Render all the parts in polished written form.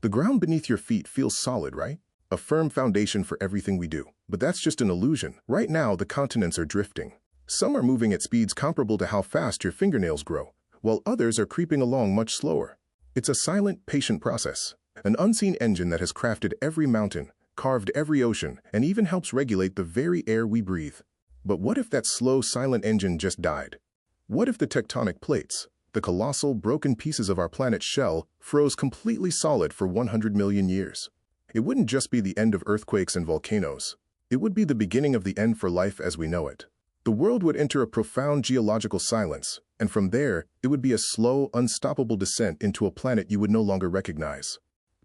The ground beneath your feet feels solid, right? A firm foundation for everything we do. But that's just an illusion. Right now, the continents are drifting. Some are moving at speeds comparable to how fast your fingernails grow, while others are creeping along much slower. It's a silent, patient process. An unseen engine that has crafted every mountain, carved every ocean, and even helps regulate the very air we breathe. But what if that slow, silent engine just died? What if the tectonic plates, the colossal, broken pieces of our planet's shell, froze completely solid for 100 million years? It wouldn't just be the end of earthquakes and volcanoes. It would be the beginning of the end for life as we know it. The world would enter a profound geological silence, and from there, it would be a slow, unstoppable descent into a planet you would no longer recognize.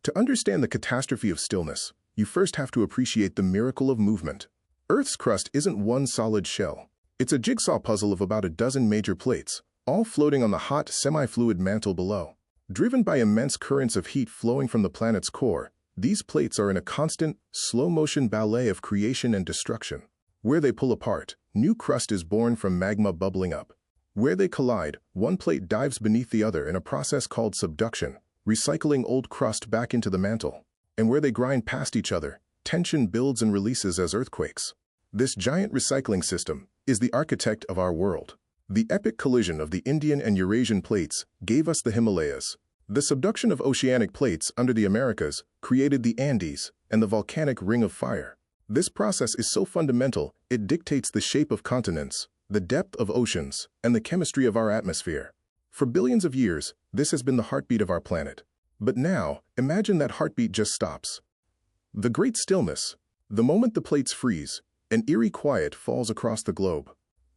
To understand the catastrophe of stillness, you first have to appreciate the miracle of movement. Earth's crust isn't one solid shell. It's a jigsaw puzzle of about a dozen major plates, all floating on the hot, semi-fluid mantle below. Driven by immense currents of heat flowing from the planet's core, these plates are in a constant, slow-motion ballet of creation and destruction. Where they pull apart, new crust is born from magma bubbling up. Where they collide, one plate dives beneath the other in a process called subduction, recycling old crust back into the mantle. And where they grind past each other, tension builds and releases as earthquakes. This giant recycling system is the architect of our world. The epic collision of the Indian and Eurasian plates gave us the Himalayas. The subduction of oceanic plates under the Americas created the Andes and the volcanic ring of fire. This process is so fundamental, it dictates the shape of continents, the depth of oceans, and the chemistry of our atmosphere. For billions of years, this has been the heartbeat of our planet. But now, imagine that heartbeat just stops. The great stillness. The moment the plates freeze, an eerie quiet falls across the globe.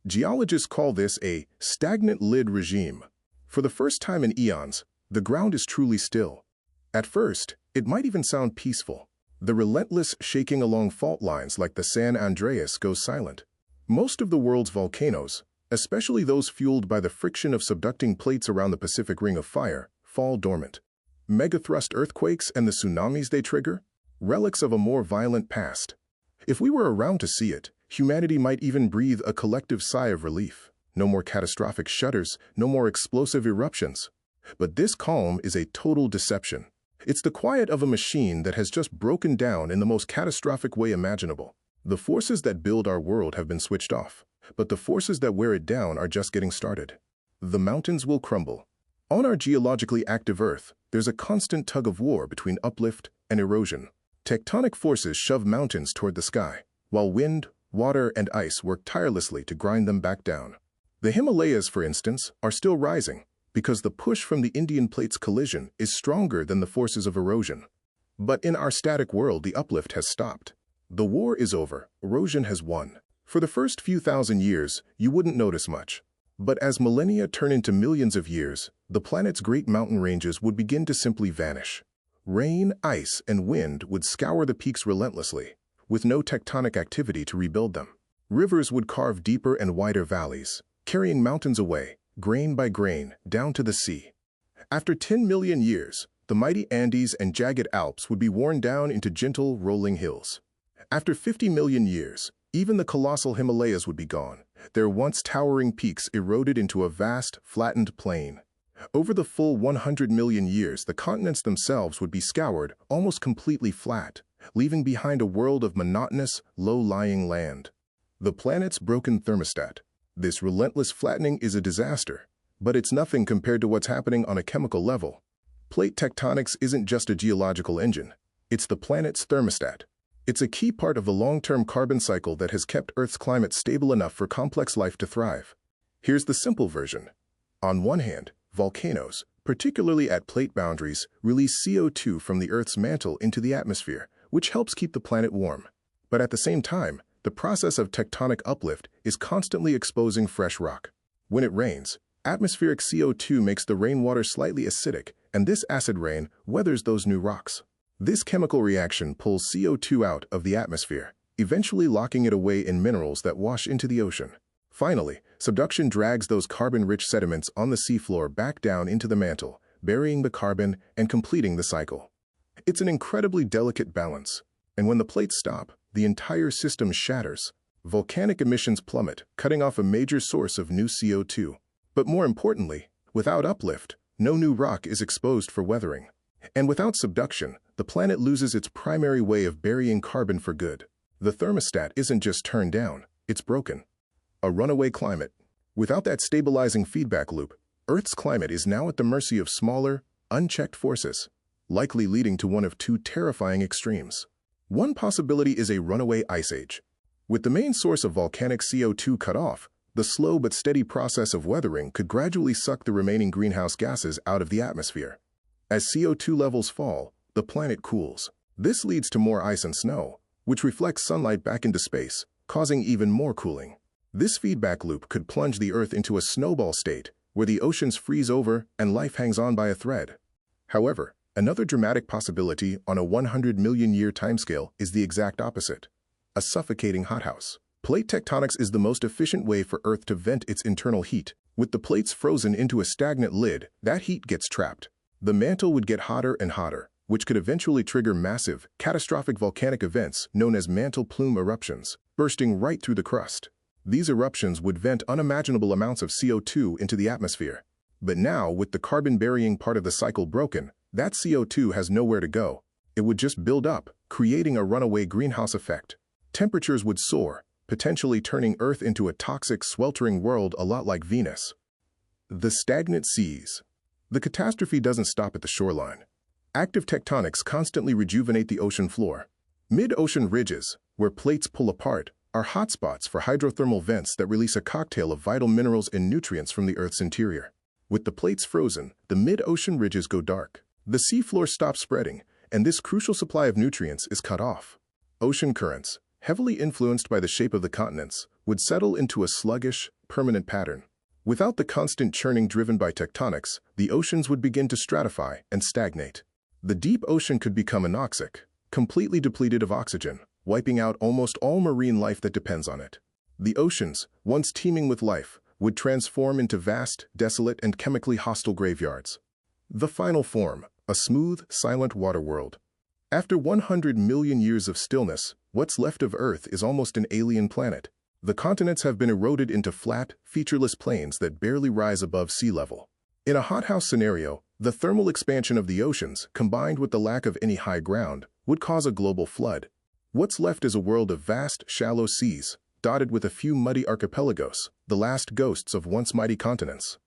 Geologists call this a stagnant-lid regime. For the first time in eons, the ground is truly still. At first, it might even sound peaceful. The relentless shaking along fault lines like the San Andreas goes silent. Most of the world's volcanoes, especially those fueled by the friction of subducting plates around the Pacific Ring of Fire, fall dormant. Megathrust earthquakes and the tsunamis they trigger? Relics of a more violent past. If we were around to see it, humanity might even breathe a collective sigh of relief. No more catastrophic shudders, no more explosive eruptions. But this calm is a total deception. It's the quiet of a machine that has just broken down in the most catastrophic way imaginable. The forces that build our world have been switched off, but the forces that wear it down are just getting started. The mountains will crumble. On our geologically active Earth, there's a constant tug-of-war between uplift and erosion. Tectonic forces shove mountains toward the sky, while wind, water, and ice work tirelessly to grind them back down. The Himalayas, for instance, are still rising, because the push from the Indian plate's collision is stronger than the forces of erosion. But in our static world, the uplift has stopped. The war is over. Erosion has won. For the first few thousand years, you wouldn't notice much. But as millennia turn into millions of years, the planet's great mountain ranges would begin to simply vanish. Rain, ice, and wind would scour the peaks relentlessly, with no tectonic activity to rebuild them. Rivers would carve deeper and wider valleys, carrying mountains away, grain by grain, down to the sea. After 10 million years, the mighty Andes and jagged Alps would be worn down into gentle, rolling hills. After 50 million years, even the colossal Himalayas would be gone, their once towering peaks eroded into a vast, flattened plain. Over the full 100 million years, the continents themselves would be scoured, almost completely flat, leaving behind a world of monotonous, low-lying land. The planet's broken thermostat. This relentless flattening is a disaster, but it's nothing compared to what's happening on a chemical level. Plate tectonics isn't just a geological engine. It's the planet's thermostat. It's a key part of the long-term carbon cycle that has kept Earth's climate stable enough for complex life to thrive. Here's the simple version. On one hand, volcanoes, particularly at plate boundaries, release CO2 from the Earth's mantle into the atmosphere, which helps keep the planet warm. But at the same time, the process of tectonic uplift is constantly exposing fresh rock. When it rains, atmospheric CO2 makes the rainwater slightly acidic, and this acid rain weathers those new rocks. This chemical reaction pulls CO2 out of the atmosphere, eventually locking it away in minerals that wash into the ocean. Finally, subduction drags those carbon-rich sediments on the seafloor back down into the mantle, burying the carbon and completing the cycle. It's an incredibly delicate balance, and when the plates stop, the entire system shatters. Volcanic emissions plummet, cutting off a major source of new CO2. But more importantly, without uplift, no new rock is exposed for weathering. And without subduction, the planet loses its primary way of burying carbon for good. The thermostat isn't just turned down, it's broken. A runaway climate. Without that stabilizing feedback loop, Earth's climate is now at the mercy of smaller, unchecked forces, likely leading to one of two terrifying extremes. One possibility is a runaway ice age. With the main source of volcanic CO2 cut off, the slow but steady process of weathering could gradually suck the remaining greenhouse gases out of the atmosphere. As CO2 levels fall, the planet cools. This leads to more ice and snow, which reflects sunlight back into space, causing even more cooling. This feedback loop could plunge the Earth into a snowball state, where the oceans freeze over and life hangs on by a thread. However, another dramatic possibility on a 100-million-year timescale is the exact opposite: a suffocating hothouse. Plate tectonics is the most efficient way for Earth to vent its internal heat. With the plates frozen into a stagnant lid, that heat gets trapped. The mantle would get hotter and hotter, which could eventually trigger massive, catastrophic volcanic events known as mantle plume eruptions, bursting right through the crust. These eruptions would vent unimaginable amounts of CO2 into the atmosphere. But now, with the carbon-burying part of the cycle broken, that CO2 has nowhere to go. It would just build up, creating a runaway greenhouse effect. Temperatures would soar, potentially turning Earth into a toxic, sweltering world a lot like Venus. The stagnant seas. The catastrophe doesn't stop at the shoreline. Active tectonics constantly rejuvenate the ocean floor. Mid-ocean ridges, where plates pull apart, are hotspots for hydrothermal vents that release a cocktail of vital minerals and nutrients from the Earth's interior. With the plates frozen, the mid-ocean ridges go dark. The seafloor stops spreading, and this crucial supply of nutrients is cut off. Ocean currents, heavily influenced by the shape of the continents, would settle into a sluggish, permanent pattern. Without the constant churning driven by tectonics, the oceans would begin to stratify and stagnate. The deep ocean could become anoxic, completely depleted of oxygen, wiping out almost all marine life that depends on it. The oceans, once teeming with life, would transform into vast, desolate, and chemically hostile graveyards. The final form, a smooth, silent water world. After 100 million years of stillness, what's left of Earth is almost an alien planet. The continents have been eroded into flat, featureless plains that barely rise above sea level. In a hothouse scenario, the thermal expansion of the oceans, combined with the lack of any high ground, would cause a global flood. What's left is a world of vast, shallow seas, dotted with a few muddy archipelagos, the last ghosts of once mighty continents.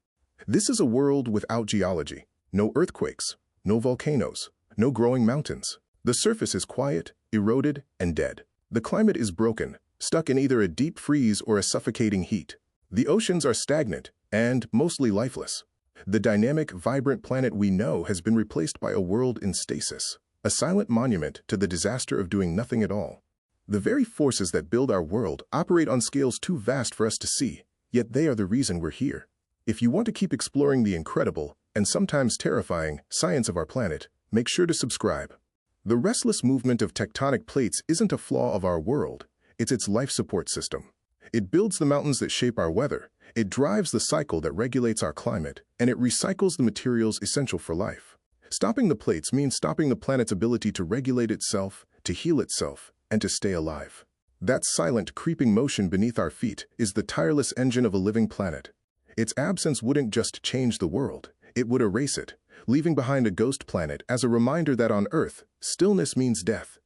This is a world without geology. No earthquakes, no volcanoes, no growing mountains. The surface is quiet, eroded, and dead. The climate is broken, stuck in either a deep freeze or a suffocating heat. The oceans are stagnant and mostly lifeless. The dynamic, vibrant planet we know has been replaced by a world in stasis, a silent monument to the disaster of doing nothing at all. The very forces that build our world operate on scales too vast for us to see, yet they are the reason we're here. If you want to keep exploring the incredible, and sometimes terrifying, science of our planet, make sure to subscribe. The restless movement of tectonic plates isn't a flaw of our world, it's its life support system. It builds the mountains that shape our weather, it drives the cycle that regulates our climate, and it recycles the materials essential for life. Stopping the plates means stopping the planet's ability to regulate itself, to heal itself, and to stay alive. That silent, creeping motion beneath our feet is the tireless engine of a living planet. Its absence wouldn't just change the world, it would erase it, leaving behind a ghost planet as a reminder that on Earth, stillness means death,